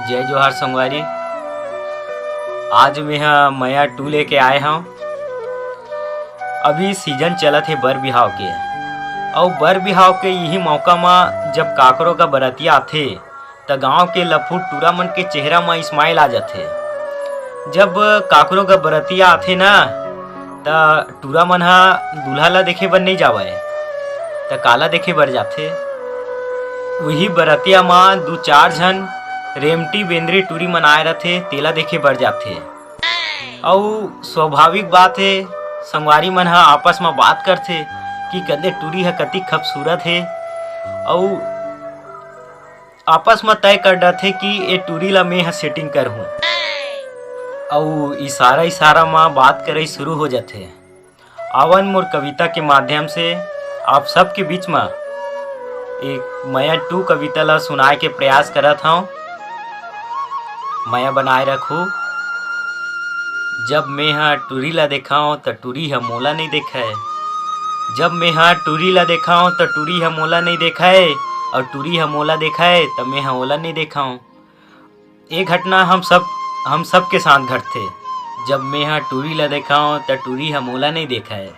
जय जोहार संगवारी। आज मैं मया 2 लेके आए हूँ। अभी सीजन चलत है बर बिहाव के, और बर बिहाव के यही मौका में जब काकरों का बरतिया आथे त गांव के लफूट टूरा मन के चेहरा में स्माइल आ जाथे। जब काकरों का बरतिया आथे ना त टूरा मन हा दूल्हा ला देखे बर नहीं जावे त काला देखे बर जाथे। वही बरतिया में 2-4 झन रेमटी बेंद्री टूरी मनाए रथे तेला देखे बर जाथे। और स्वाभाविक बात है संगवारी मन हा आपस में बात करथे कि कदे टूरी हा कति खूबसूरत है, और आपस में तय कर डरथे कि ये टूरी ला मैं हा सेटिंग करहूँ, और इशारा इशारा में बात करे शुरू हो जाथे। आवन मोर कविता के माध्यम से आप सबके बीच में एक मया 2 कविता ला सुनाए के प्रयास करत हूँ। मया बनाए रखूँ। जब मैं हा टूरी ला देखाऊँ तो टूरी हा मोला नहीं देखाए, जब मैं हा टूरी ला देखाऊँ तो टूरी हा मोला नहीं देखाए, और टूरी हा मोला देखाए तो मैं हा ओला नहीं देखाऊँ। ये घटना हम सब के साथ घटते। जब मैं हा टूरी ला देखाऊँ तो टूरी हा मोला नहीं देखाए,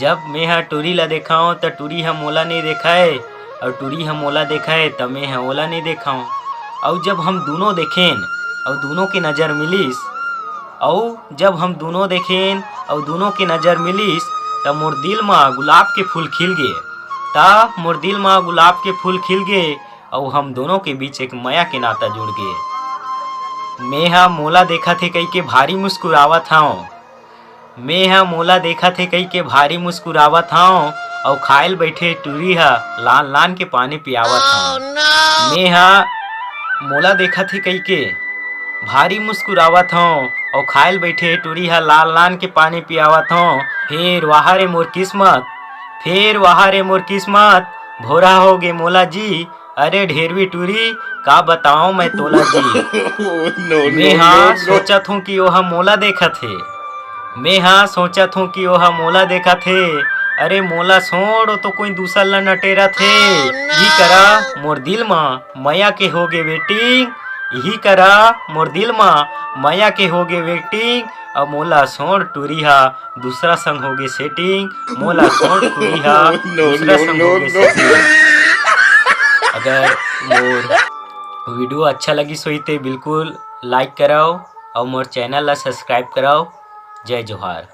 जब मैं हा टूरी ला देखाऊँ तो टूरी हा मोला नहीं देखाए, और टूरी हा मोला देखाए तो मैं हा ओला नहीं देखाऊँ। और जब हम दोनों देखें और दोनों की नज़र मिलीस, और जब हम दोनों देखें और दोनों की नज़र मिलीस तब मोर दिल में गुलाब के फूल खिल गए, तब मोर दिल में गुलाब के फूल खिल गए, और हम दोनों के बीच एक माया के नाता जुड़ गए। मैं हा मोला देखा थे कई के भारी मुस्कुरावत हूँ, मैं हा मोला देखा थे कई के भारी मुस्कुरावत हूँ, और खायल बैठे टूरी हा लान लान के पानी पियावत हूँ। मैं हा मोला देखा थे कई के भारी मुस्कुरावत हूँ, और खायल बैठे टूरी हा लाल लान के पानी पियावत हूँ। फिर वहाँ रे मोर किस्मत, फिर वहाँ रे मोर किस्मत, भोरा हो गे मोला जी, अरे ढेरवी टूरी का बताऊँ मैं तोला जी। मैं हाँ सोचत हूँ कि वह मोला देखा थे, मैं हाँ सोचत हूँ कि वह मोला देखा थे, अरे मोला छोड़ तो कोई दूसरा ला नटेरा थे। यही करा मोर दिल में मया के हो गे वेटिंग, यही करा मोर दिल में मया के हो गे वेटिंग, और मोला छोड़ टूरी हा दूसरा संग हो गे सेटिंग, मोला छोड़ टूरी हा दूसरा संग हो गे सेटिंग। अगर मोर वीडियो अच्छा लगी सोई तो बिल्कुल लाइक कराओ, और मोर चैनल ला सब्सक्राइब कराओ। जय जोहार।